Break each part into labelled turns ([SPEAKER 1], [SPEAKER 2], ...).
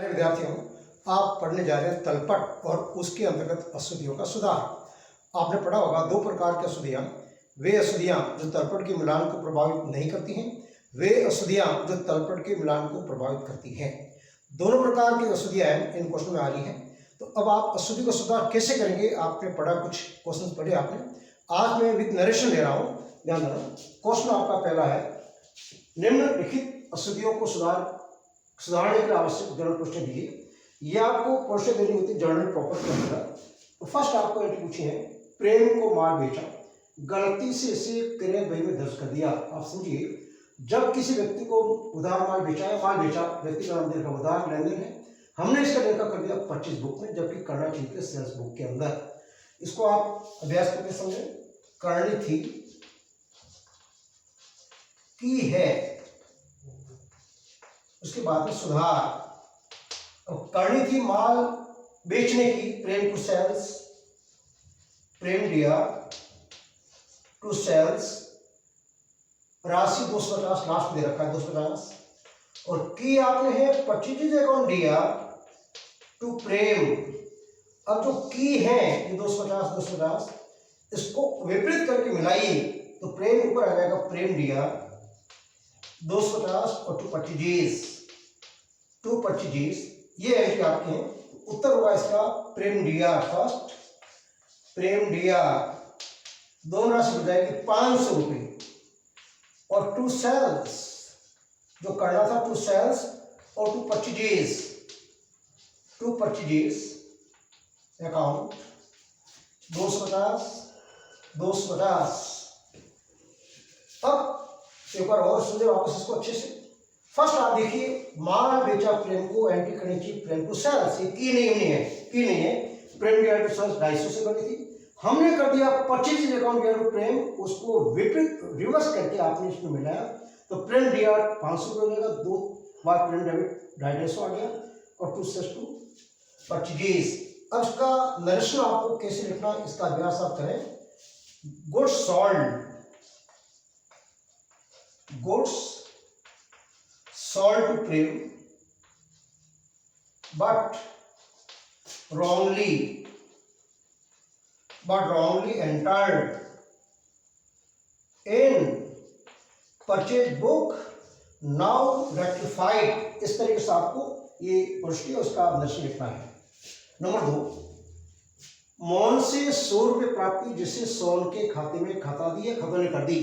[SPEAKER 1] प्यारे विद्यार्थियों, आप पढ़ने जा रहे हैं तलपट और उसके अंतर्गत अशुद्धियों का सुधार। आपने पढ़ा होगा दो प्रकार की अशुद्धियाँ, वे अशुद्धियाँ जो तलपट के मिलान को प्रभावित नहीं करती हैं, वे अशुद्धियाँ जो तलपट के मिलान को प्रभावित करती हैं। दोनों प्रकार की अशुद्धियाँ इन क्वेश्चन में आ रही हैं। तो अब आप अशुद्धि का सुधार कैसे करेंगे, आपने पढ़ा, कुछ क्वेश्चन पढ़े आपने। आज मैं विद नरेशन ले रहा हूँ, ध्यान देना। क्वेश्चन आपका पहला है, निम्नलिखित अशुद्धियों को सुधारने के लिए आवश्यक जर्नल प्रश्न दीजिए। ये आपको प्रश्न देनी होती है जर्नल प्रॉपर के अंदर। तो फर्स्ट आपको एंट्री पूछी है, प्रेम को माल बेचा, गलती से इसे क्रिया बही में दर्ज कर दिया। आप समझिए, जब किसी व्यक्ति को उधार माल बेचा है, माल बेचा, व्यक्ति का नाम देने का उधार लेनदेन है, हमने इसका लेखा कर दिया परचेज बुक में, जबकि करना चाहिए था सेल्स बुक के अंदर। इसको आप अभ्यास करके समझे। करनी थी की है, उसके बाद में सुधार। करनी थी माल बेचने की, प्रेम टू सेल्स, प्रेम दिया टू सेल्स, राशि 250 लास्ट दे रखा है 250, और की आपने है परचेज अकाउंट दिया टू प्रेम। अब जो की है ये 250 इसको विपरीत करके मिलाइए तो प्रेम ऊपर आ जाएगा, प्रेम दिया 250 और टू परचेजेस। ये एंट्री आपके हैं। उत्तर होगा इसका प्रेम दिया फर्स्ट, प्रेम दिया, दोनों राशि हो जाएगी 500 रुपये, और टू सेल्स जो करना था, टू सेल्स और टू परचेजेस अकाउंट 250। अब एक बार और सुनिए वापस इसको अच्छे से। फर्स्ट आप देखिए, माल बेचा प्रेम को, एंट्री करनी चाहिए प्रेम टू सेल्स, ये की नहीं है, की नहीं है। प्रेम दिया टू सेल्स 250 से करनी थी, हमने कर दिया परचेज अकाउंट दिया टू प्रेम, उसको विपरीत रिवर्स करके आपने इसमें मिलाया तो प्रेम दिया 500 हो जाएगा, 2 बार प्रेम डेबिट 250 आ गया, और टू सेल्स टू परचेजेस। अब इसका नरेशन आपको कैसे लिखना, इसका अभ्यास आप करें। Goods sold to Prem, but wrongly entered in purchase book, now rectified। इस तरीके से आपको ये पुष्टि उसका नरेशन लिखना है। नंबर 2, मोहन से 100 रुपये प्राप्ति जिसे सोन के खाते में खाता दिए, खाता ने कर दी।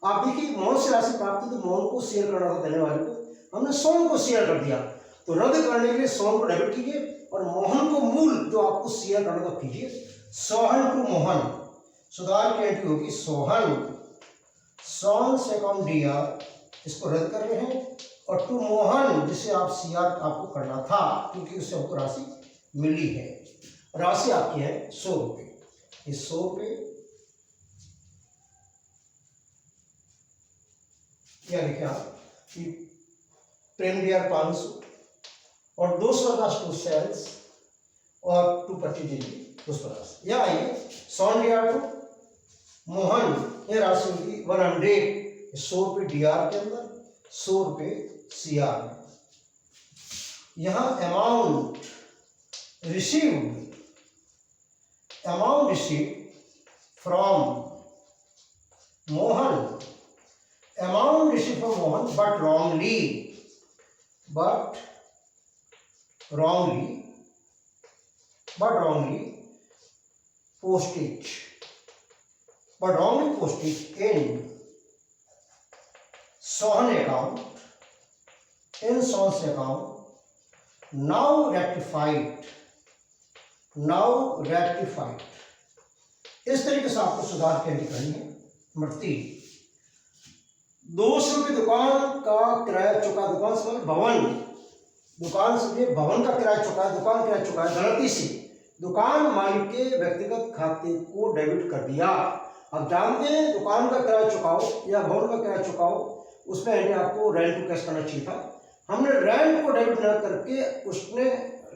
[SPEAKER 1] आप देखिए, मोहन से राशि प्राप्ति तो मोहन को शेयर करना था देने वाले को, हमने सोन को शेयर कर दिया, तो रद्द करने के लिए सोन को डेबिट कीजिए और मोहन को मूल जो आपको शेयर करना था कीजिए। सोहन टू मोहन, सुधार की एंट्री होगी सोन से अकाउंट दिया, इसको रद्द कर रहे हैं, और टू मोहन जिसे आप शेयर आपको करना था क्योंकि उससे हमको राशि मिली है। राशि आपकी है 100 रुपये, ये 100 रुपये क्या लिखे आप कि प्रेम दिया 500 और 250 टू सेल्स और टू परचेज 250। या आइए, सोन दिया टू मोहन, ये राशि होगी 100, 100 रुपये डीआर के अंदर, 100 रुपये सीआर में। यहां amount received from Mohan, but wrongly postage in Sohan account, now rectified। इस तरीके से आपको सुधार की एंट्री करनी है। नंबर 3, 200 रुपये दुकान का किराया चुका, दुकान से भवन, दुकान से भवन का किराया चुका है, दुकान किराया चुका है, गलती से दुकान मालिक के व्यक्तिगत खाते को डेबिट कर दिया। अब जानते हैं, दुकान का किराया चुकाओ या भवन का किराया चुकाओ, उसमें आपको रेंट टू कैश करना चाहिए था, हमने रेंट को डेबिट न करके उसने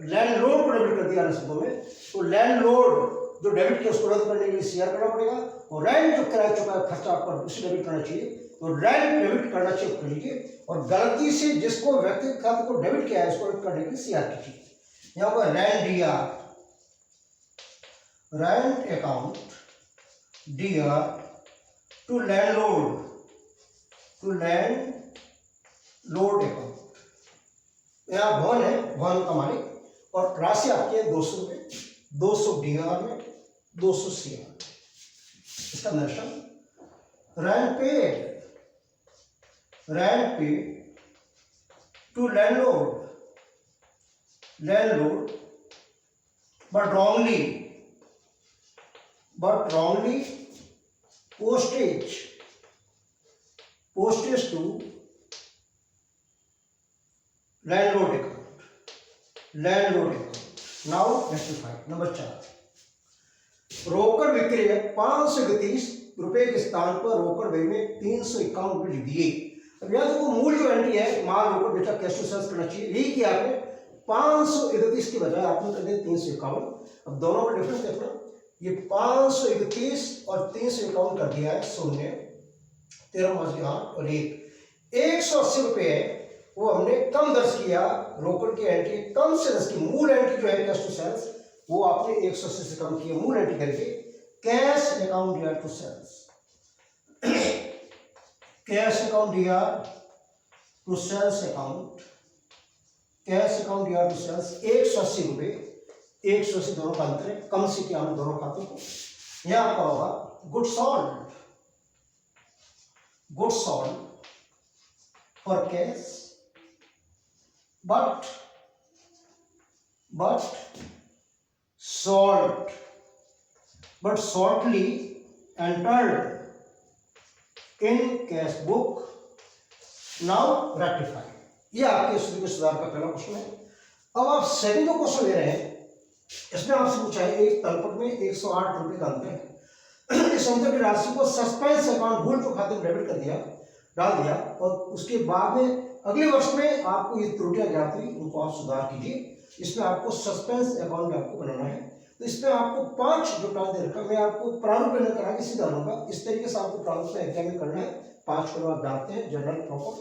[SPEAKER 1] लैंडलॉर्ड को डेबिट कर दिया शब्दों में। तो लैंडलॉर्ड जो डेबिट किया उसको रद्द करने के लिए शेयर करना पड़ेगा, और रेंट जो किराया चुका है खर्चा पर उसे डेबिट करना चाहिए। तो रैंड डेबिट करना चेक कर लीजिए, और गलती से जिसको व्यक्तिगत खाते को डेबिट किया है उसको डेबिट करने के लिए सीआर कीजिए। यहाँ पर rent DR, rent account DR to landlord, to landlord account. यहाँ भवन है, भवन का मालिक, और राशि आपकी है 200 रुपये, 200 डीआर में, 200 सीआर में। इसका दर्शन rent pay to landlord, but wrongly postage to landlord account, now rectify। नंबर 4, रोकड़ विक्रय 531 रुपए के स्थान पर रोकड़ व्यय में 351 रुपए लिख दिए। अब यहाँ देखो मूल जो एंट्री है, माल रोकड़ बेचा कैश टू सेल्स करना चाहिए, यही किया आपने। 531 की बजाय आपने कर दिया 351। अब दोनों का डिफरेंस देखना, ये 531 और 351 कर दिया है 0, 13 और 180 रुपए है, वो हमने कम दर्ज किया। रोकड़ की एंट्री कम से दर्ज की, मूल एंट्री जो है कैश टू सेल्स वो आपने 180 से कम किया, मूल एंट्री करके cash account DR to sales, cash account DR to sales account, cash account DR to sales 180 रुपये, 180 दोनों का अंतर है, कम से किया हमने दोनों खातों को। यह आपका होगा good sold for cash, but shortly entered in cash book, now rectify। ये आपके स्थिति में सुधार का पहला क्वेश्चन है। अब आप सेकंड क्वेश्चन ले रहे हैं, इसमें आपसे पूछा है एक तलपट में 108 रुपए का अंतर है। इस अंतर की राशि को सस्पेंस अकाउंट भूल को खाते में डेबिट कर दिया, डाल दिया, और उसके बाद में अगले वर्ष में आपको ये त्रुटियां ज्ञात हुई, उनको आप सुधार कीजिए। इसमें आपको सस्पेंस अकाउंट आपको बनाना है, तो इसमें आपको 5 जो टाइम दे रखा, मैं आपको प्रारूप में करा के सीधा लूंगा, इस तरीके से आपको प्रारूप में एग्जाम में करना है। 5 करो आप जानते हैं जनरल प्रॉपर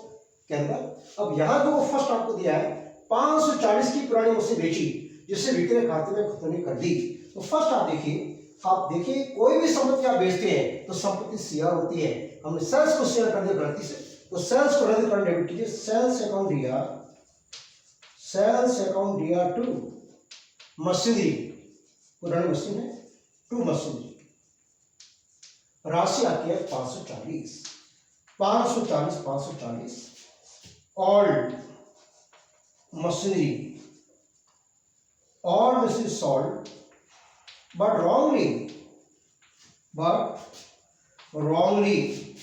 [SPEAKER 1] के अंदर। अब यहाँ जो फर्स्ट आपको दिया है 540 की पुरानी वस्तु बेची जिससे विक्रय खाते में खतौनी कर दी, तो फर्स्ट आप देखिए कोई भी संपत्ति आप बेचते हैं तो संपत्ति सीआर होती है। हमने सेल्स को शेयर कर दिया गलती से, तो सेल्स को रद्द करने डेबिट कीजिए, sales account DR to machinery, पुरानी मशीन है, टू मशीनरी, राशि आती है 540 old machinery sold but wrongly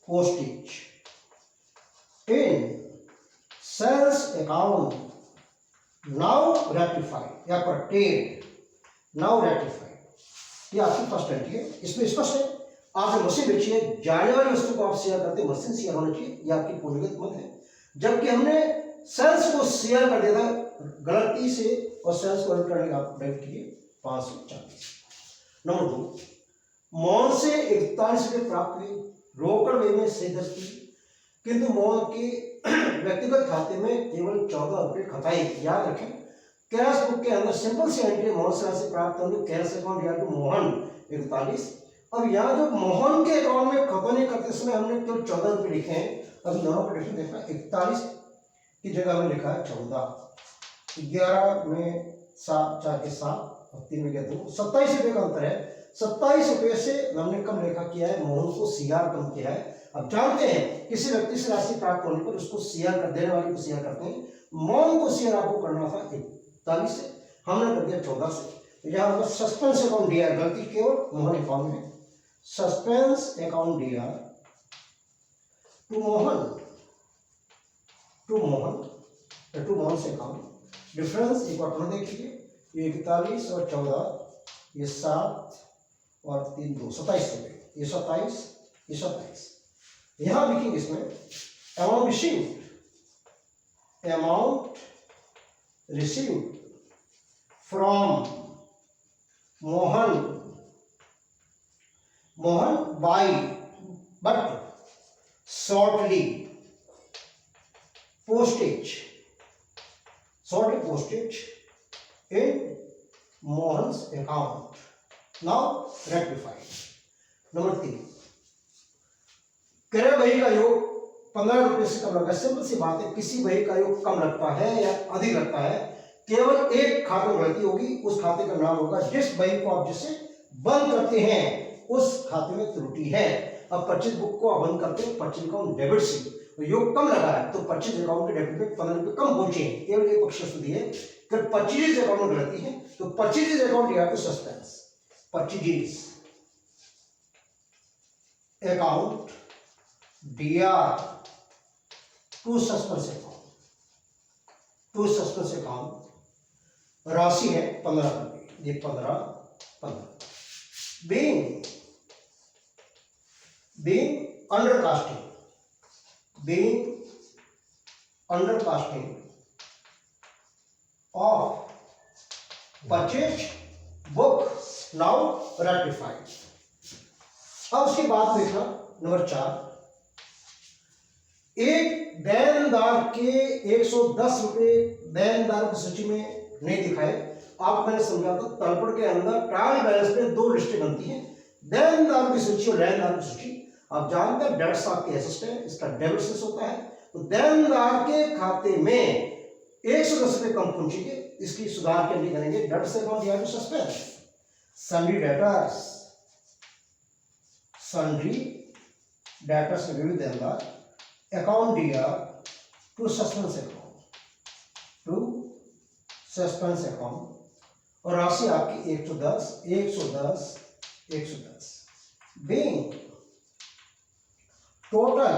[SPEAKER 1] postage in sales account, now rectify, या pertained, now rectify। ये आपकी फर्स्ट एंट्री है। इसमें स्पष्ट है आपने मशीन बेची है, जाने वाली वस्तु को आप शेयर करते, मशीन शेयर होना चाहिए, ये आपकी पूंजीगत मत है। जबकि हमने सेल्स को शेयर कर दिया था गलती से, और सेल्स को रद्द करने का आप डेबिट कीजिए 540। नंबर 2, मोहन से 41 रुपये प्राप्त हुए, रोकड़ व्यय में से दर्ज की, किंतु मोहन के व्यक्तिगत खाते में केवल 14 रुपये खताई। याद रखें कैश बुक के अंदर सिंपल सी एंट्री मोहन से राशि प्राप्त होंगे, कैश अकाउंट या तो मोहन 41। अब यहाँ जो मोहन के अकाउंट में खतौनी करते समय हमने केवल 14 रुपये लिखे हैं। अब दोनों का डिफरेंस देखना, 41 की जगह में लिखा है 14, 11 में 7, 4 के 7 और 3 में क्या 2, 27 रुपये का अंतर है। 27 रुपये से हमने कम लेखा किया है, मोहन को सीआर कम किया है। अब जानते हैं किसी व्यक्ति से राशि प्राप्त होने पर उसको सीआर कर देने वाले को सीआर करते हैं, मोहन को सीआर आपको करना था 41 से, हमने कर दिया 14 से। तो यहाँ होगा सस्पेंस अकाउंट डीआर, गलती केवल मोहन अकाउंट में, suspense account DR to Mohan से अकाउंट, डिफरेंस एक बार देखिए, 41 और 14, ये 7 और 3 2, 27 रुपये, ये 27। यहाँ लिखेंगे इसमें amount received from Mohan by, but shortly postage in Mohan's account. Now rectify. Number 3, क्रय बही का योग 15 रुपए से कम लगता है। सिंपल सी बात है, किसी बही का योग कम लगता है या अधिक लगता है, केवल एक खाते में गलती होगी, उस खाते का नाम होगा जिस बही को आप जिससे बंद करते हैं उस खाते में त्रुटि है। अब परचेज बुक को आप बंद करते हैं, परचेज अकाउंट डेबिट से, तो योग कम लगा है तो परचेज अकाउंट के डेबिट में 15 रुपए कम पहुंचे, केवल एक पक्ष शुद्धि है। अगर परचेज अकाउंट में गलती है तो परचेज अकाउंट या तो suspense, purchase account DR to suspense account, राशि है 15 रुपए, ये 15 being undercasting of purchase book now rectified. अब उसकी बात देखना नंबर 4, एक देनदार के 110 रुपए देनदार की सूची में नहीं दिखाए। आप मैंने समझा था तलपट के अंदर ट्रायल बैलेंस में 2 लिस्टें बनती हैं, देनदार की सूची और लेनदार की सूची। आप जानते हैं डेट्स आपके एसेट है, इसका डेबिट सेस होता है, तो देनदार के खाते में 110 रुपए कम पहुंचेंगे, इसकी सुधार के लिए करेंगे डेट्स अकाउंट या सस्पेंस, सन्ड्री डेटर्स में विविध देनदार, account DR to suspense account, और राशि आपकी 110 being total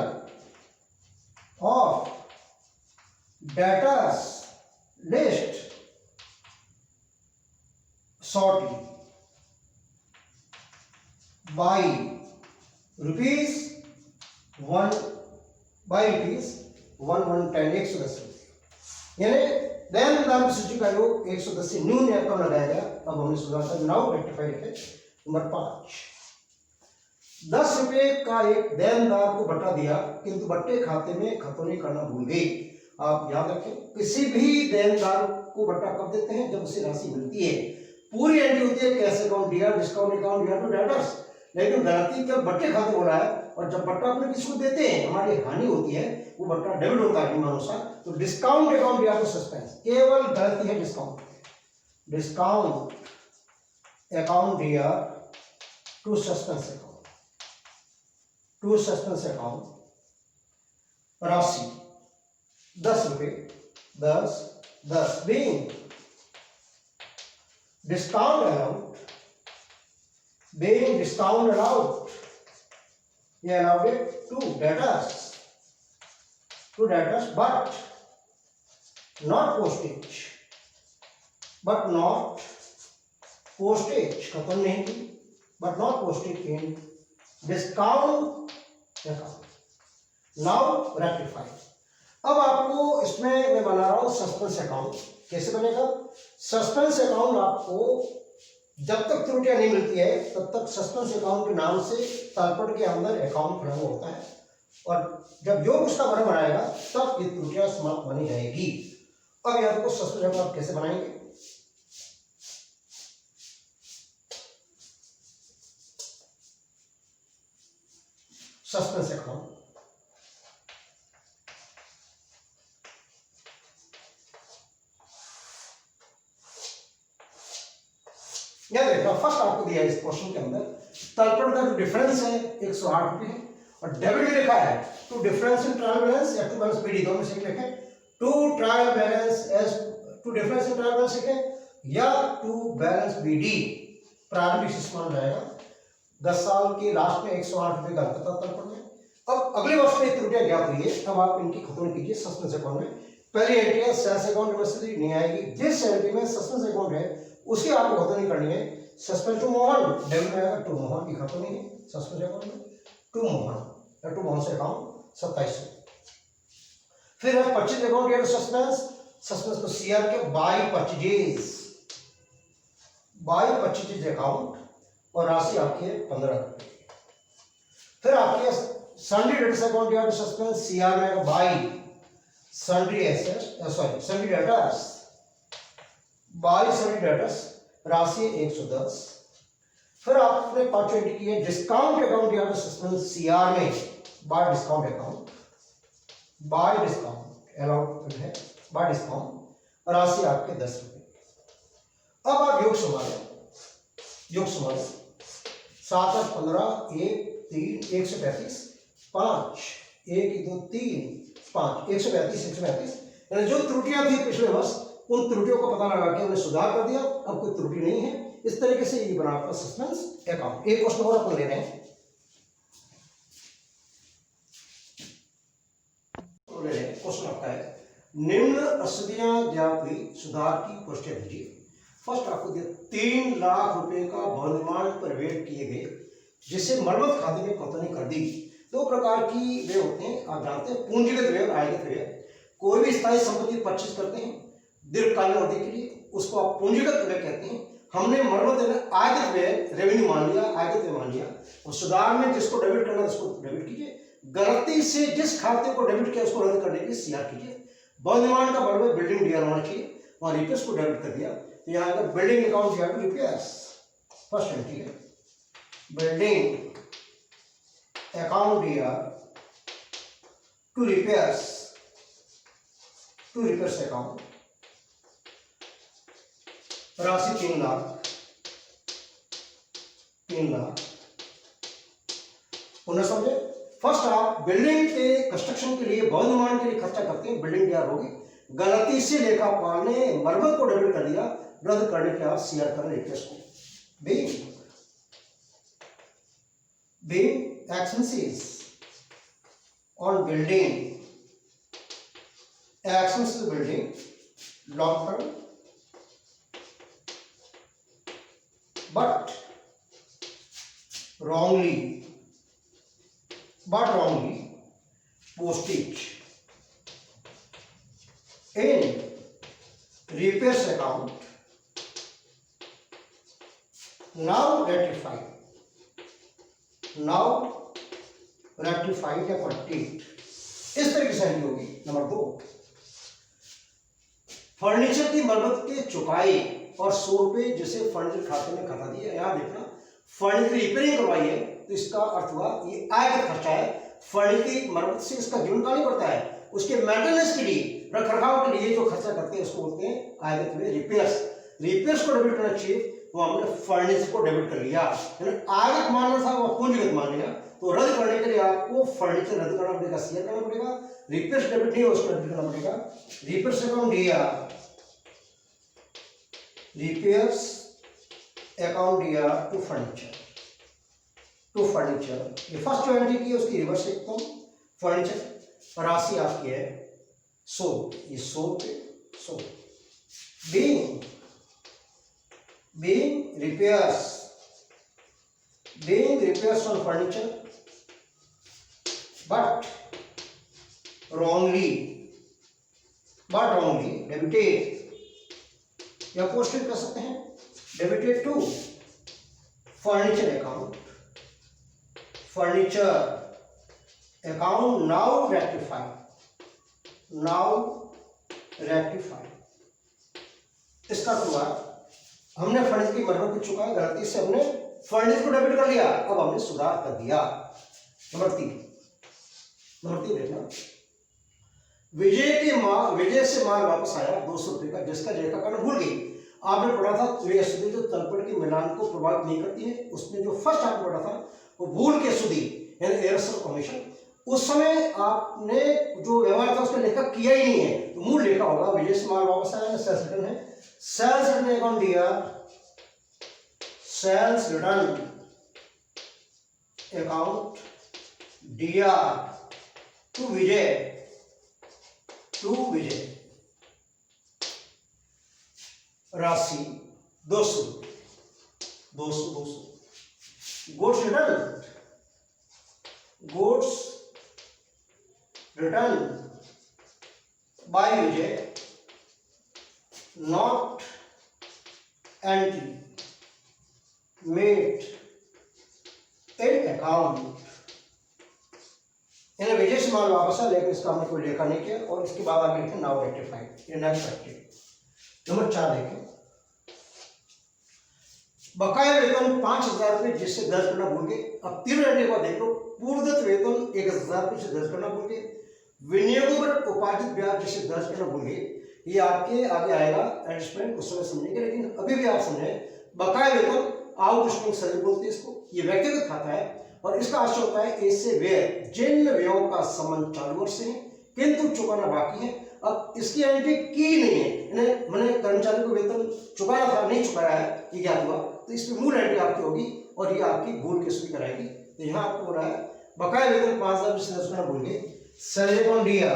[SPEAKER 1] of debtors list shortly by rupees 110, 110 यानी देनदार की सूची का योग 110 से न्यून या कम लगाया गया। अब हमने सुधार नाउ रेक्टिफाई लिखे। नंबर 5, 10 रुपए का एक देनदार को बट्टा दिया किंतु बट्टे खाते में खतौनी करना भूल गई। आप याद रखें, किसी भी देनदार को बट्टा कब देते हैं, जब उसे राशि मिलती है। पूरी एंट्री होती है cash account DR, discount account DR to debtors, लेकिन गलती जब बट्टे खाते बोला है और जब बट्टा अपने किसी को देते हैं हमारी हानि होती है, वो बट्टा डेबिट होता है नियमानुसार, तो discount account DR to suspense, केवल गलती है discount account DR to suspense account, राशि 10 रुपए 10 being discount allowed ये allowed it to debtors but not postage खत्म नहीं की, but not postage in discount account. Now rectify. अब आपको इसमें मैं बना रहा हूं सस्पेंस अकाउंट। कैसे बनेगा? सस्पेंस अकाउंट आपको जब तक त्रुटियां नहीं मिलती है तब तक सस्पेंस अकाउंट के नाम से तलपट के अंदर अकाउंट खड़ा हुआ होता है, और जब योग उसका बनाएगा तब ये त्रुटियां समाप्त बनी जाएगी। अब याद रखो सस्पेंस अकाउंट कैसे बनाएंगे। सस्पेंस अकाउंट याद रखना, फर्स्ट आपको दिया है इस क्वेश्चन के अंदर तलपट का जो डिफरेंस है 108 रुपये है, और डेबिट में लिखा है to difference in trial balance या टू बैलेंस BD, दोनों में से लिखें to trial balance as to difference in trial balance लिखें या टू बैलेंस BD, प्रारंभिक शेष मान जाएगा। 10 साल के लास्ट में 108 रुपये का अंतर था तलपट में। अब अगले वर्ष में त्रुटियां ज्ञात हुई है, अब आप इनकी खत्म कीजिए सस्पेंस अकाउंट में। पहली एंट्री है सेल्स अकाउंट में नहीं आएगी, जिस एंट्री में सस्पेंस अकाउंट है उसकी आपको खत्म नहीं करनी है। सस्पेंस टू मोहन डेबिट में आएगा, टू मोहन की खत्म नहीं है सस्पेंस अकाउंट में, टू मोहन से अकाउंट 2700। फिर है परचेज अकाउंट या सस्पेंस को CR के बाय परचेजेज अकाउंट, और राशि आपकी है 15 रुपये। फिर आपके सन्ड्री डेटर्स अकाउंट या सस्पेंस सीआर में by sundry assets sorry sundry debtors by sundry debtors राशि 110। फिर आपने पांच एंट्री की है डिस्काउंट अकाउंट या सस्पेंस सीआर में bye discount account by discount allowed है बाय डिस्काउंट राशि आपके 10 रुपए। अब आप योग संभालें 7 8 15 1 3 135 5 1 2 3 5 135 यानी जो त्रुटियां थी पिछले वर्ष उन त्रुटियों का पता लगा के हमने सुधार कर दिया। अब कोई त्रुटि नहीं है। इस तरीके से ये बना आपका सस्पेंस अकाउंट। एक क्वेश्चन और अपन ले रहे हैं क्वेश्चन आपका है निम्न अस्थितियां ज्ञात हुई सुधार की पुष्टि दीजिए। फर्स्ट आपको दिया 3 लाख रुपए का भवनिर्माण पर व्यय किए गए जिसे मरम्मत खाते में कौतनी कर दी। दो प्रकार की व्यय होते हैं आप जानते हैं, पूंजीगत व्यय और आयगत व्यय। कोई भी स्थायी संपत्ति परचेज करते हैं दीर्घकालीन अवधि के लिए उसको आप पूंजीगत व्यय कहते हैं। हमने मरम्मत आयगत व्यय रेवेन्यू मान लिया, आयगत व्यय मान लिया। और सुधार में जिसको डेबिट करना है उसको डेबिट कीजिए, गलती से जिस खाते को डेबिट किया उसको रद्द करने के लिए सीआर कीजिए। भवन निर्माण का मतलब बिल्डिंग डीआर होना चाहिए, वहां रिपेयर्स को डेबिट कर दिया तो यहाँ अगर बिल्डिंग अकाउंट या रिपेयर्स फर्स्ट एंट्री है building account DR to repairs account राशि 3 लाख पुनः समझे। फर्स्ट आप बिल्डिंग के कंस्ट्रक्शन के लिए भवन निर्माण के लिए खर्चा करते हैं, बिल्डिंग तैयार होगी, गलती से लेखापाल ने मरम्मत को डेबिट कर दिया, रद्द करने के आप सीआर कर रहे को being expenses on building long term but wrongly postage in repairs account now rectified या पट्टीट इस तरीके से होगी। नंबर 2 फर्नीचर की मरम्मत के चुकाए और 100 रुपए जिसे फर्नीचर खाते में खाता दिया। यहां देखना फर्नीचर रिपेयरिंग करवाई है तो इसका अर्थ हुआ ये आयगत खर्चा है। फर्नीचर की मरम्मत से इसका जीवनकाल ही बढ़ता है, उसके मेंटेनेंस के लिए रखरखाव के लिए जो खर्चा करते हैं उसको बोलते हैं आयगत में रिपेयर्स को डेबिट करना चाहिए तो हमने फर्नीचर को डेबिट कर लिया। आयगत मानना था वो पूंजीगत मान लिया तो रद्द करने के लिए आपको फर्नीचर रद्द करना पड़ेगा, सीआर करना पड़ेगा। रिपेयर्स डेबिट नहीं है उसको डेबिट करना पड़ेगा। रिपेयर्स अकाउंट दिया टू फर्नीचर ये फर्स्ट जो एंट्री की है उसकी रिवर्स एकदम फर्नीचर राशि आपकी है 100 ये 100 being repairs on furniture but wrongly debited या पोस्टेड कर सकते हैं debited to furniture account now rectified. इसका मतलब हमने फर्नीचर की मरम्मत की चुका, गलती से हमने फर्नीचर को डेबिट कर लिया, अब हमने सुधार कर दिया। नंबर 3 देखना विजय से माल वापस आया 200 रुपए का जिसका लेखाकरण भूल गई। आपने पढ़ा था वे अशुद्धि जो तलपट के मिलान को प्रभावित नहीं करती है, उसमें जो फर्स्ट आपने पढ़ा था वो भूल के अशुद्धि यानी एरर्स ऑफ कमीशन। उस समय आपने जो व्यवहार था उसका लेखा किया ही नहीं है तो मूल लेखा होगा विजय से माल वापस आया सेल्स रिटर्न है। सेल्स रिटर्न अकाउंट दिया सेल्स रिटर्न अकाउंट दिया टू विजय राशि 200 goods return by Vijay not entry made in account इन्हें वजह से मान वापस है, लेकिन इसका हमने कोई लेखा नहीं किया। और इसके बाद आगे लिखे नाउ रेक्टिफाइड, ये नेक्स्ट एक्टिव। नंबर 4 देखें, बकाया वेतन 5,000 रुपये जिससे दर्ज करना भूल गए। अब 3 घंटे के बाद देख लो, पूर्वदत्त वेतन 1,000 रुपये से दर्ज करना भूल गए, विनियोगों पर उपार्जित ब्याज जिसे दर्ज करना भूल गए। ये आपके आगे आएगा एडजस्टमेंट, उस समय समझेंगे, लेकिन अभी भी आप समझें बकाया वेतन आउटस्टैंडिंग सैलरी बोलते हैं इसको। ये व्यक्तिगत खाता है और इसका आशय होता है ऐसे व्यय जिन व्ययों का संबंध चालू वर्ष से है किंतु चुकाना बाकी है। अब इसकी एंट्री की नहीं है, मैंने कर्मचारी को वेतन चुकाया था, नहीं चुकाया है, ये ज्ञात हुआ, तो इसमें मूल एंट्री आपकी होगी और ये आपकी भूल की स्थिति कराएगी। तो यहाँ आपको हो रहा है बकाया वेतन 5,000 से दर्ज करना भूल गए, सैलरी अकाउंट दिया,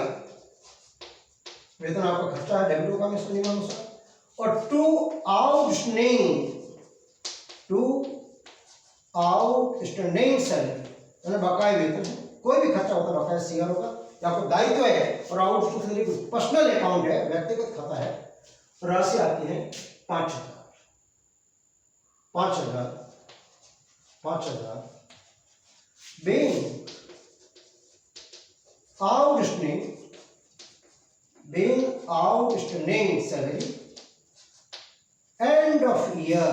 [SPEAKER 1] वेतन आपका खर्चा है, डेबिट होगा इसके नियमानुसार। और टू आउटस्टैंडिंग सैलरी, मैंने बकाया वेतन है, कोई भी खर्चा होता है बकाया सीआर होगा, या आपको दायित्व है, और आउटस्टैंडिंग सैलरी पर्सनल अकाउंट है, व्यक्तिगत खाता है। राशि आती है 5,000 being outstanding salary end of year,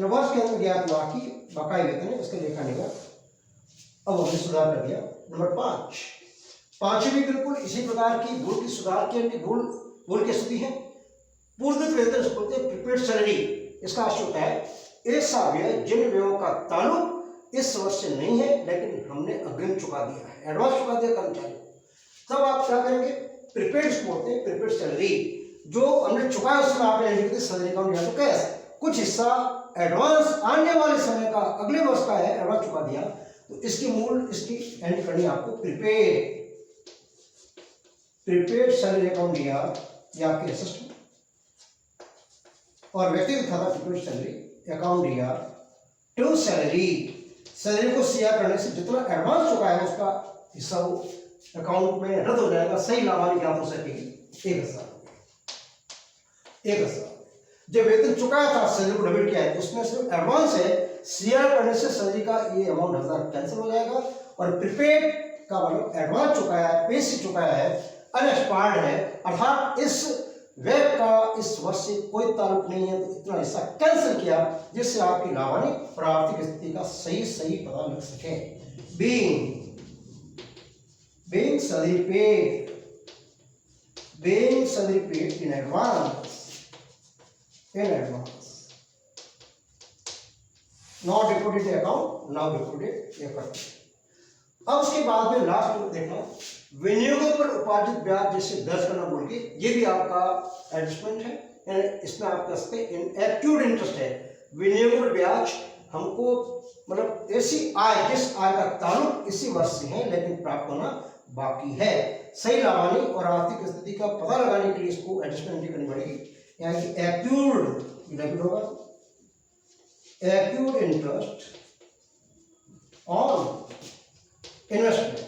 [SPEAKER 1] वर्ष के अंदर ज्ञात हुआ कि बकाया वेतन है, उसका लेखा निगा। अब हमने सुधार कर दिया। नंबर 5, पांचवी बिल्कुल इसी प्रकार की भूल की सुधार की भूल की स्थिति है। पूर्वदत्त वेतन बोलते हैं प्रीपेड सैलरी, इसका आशय होता है ऐसा व्यय जिन व्ययों का ताल्लुक इस वर्ष से नहीं है लेकिन हमने अग्रिम चुका दिया है, एडवांस चुका दिया कर्मचारी को। तब आप क्या करेंगे, प्रीपेड बोलते हैं प्रीपेड सैलरी, जो हमने चुकाया उसमें आपने एंट्री की सैलरी अकाउंट या तो कैश, कुछ हिस्सा एडवांस आने वाले समय का, अगले वर्ष का है, एडवांस चुका दिया, तो इसकी एंट्री करनी है आपको प्रीपेड सैलरी अकाउंट दिया, या आपके असिस्टेंट, और व्यक्तिगत खाता प्रीपेड सैलरी अकाउंट दिया टू सैलरी को सीआर करने से जितना एडवांस चुका है उसका हिस्सा वो अकाउंट में रद्द हो जाएगा, सही लाभार्थी ज्ञात हो सकेगी। 1,000 जब वेतन चुकाया था सैलरी को डेबिट किया है, उसमें सिर्फ एडवांस है, सीआर करने से सैलरी का ये अमाउंट 1,000 कैंसिल हो जाएगा। और प्रीपेड का मतलब एडवांस चुकाया है, पेशी चुकाया है, अनएक्सपायर्ड है, अर्थात इस व्यय का इस वर्ष से कोई ताल्लुक नहीं है, तो इतना हिस्सा कैंसिल किया जिससे आपकी लाभानी और आर्थिक स्थिति का सही पता लग सके। being salary paid in advance not reported account, now reported account। अब उसके बाद में लास्ट देखना, विनियोगों पर उपार्जित ब्याज जिसे दर्ज करना भूल गए, ये भी आपका एडजस्टमेंट है। इसमें आप कह सकते हैं एक्यूड इंटरेस्ट है, विनियोगों पर ब्याज हमको मतलब ऐसी आय जिस आय का ताल्लुक इसी वर्ष से है लेकिन प्राप्त होना बाकी है। सही लाभानी और आर्थिक स्थिति का पता लगाने के लिए इसको एडजस्टमेंट करनी पड़ेगी, यानी कि एक्यूड डेबिट होगा, accrued interest on investment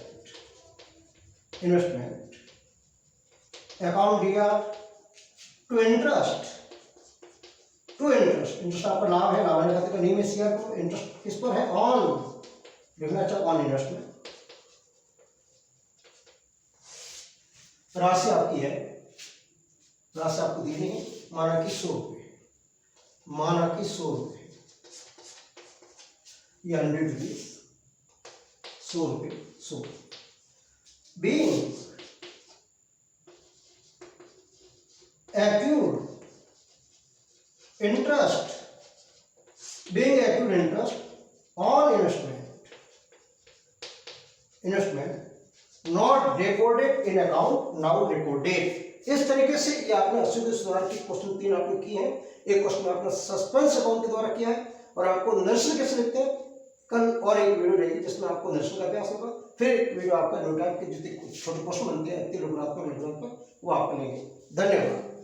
[SPEAKER 1] account दिया टू इंटरेस्ट आपका लाभ है, लाभानी खाते का नियम है सीआर को, इंटरेस्ट किस पर है, ऑन लिखना चाहिए, ऑन इन्वेस्टमेंट। राशि आपकी है, राशि आपको दी नहीं है, माना कि 100 रुपये, ये 100 रुपीज, 100 रुपये, 100 being accrued interest on investment not recorded in account, now recorded। इस तरीके से ये आपने 80 सुधार की क्वेश्चन 3 आपने किए हैं। एक क्वेश्चन आपने सस्पेंस अकाउंट के द्वारा किया है, और आपको नर्सरी कैसे लिखते हैं कल और एक वीडियो रहेगी जिसमें आपको नर्सरी का अभ्यास होगा, फिर एक वीडियो आपका नोटाइप के जितने छोटे क्वेश्चन बनते हैं रचनात्मक, वो आप करेंगे। धन्यवाद।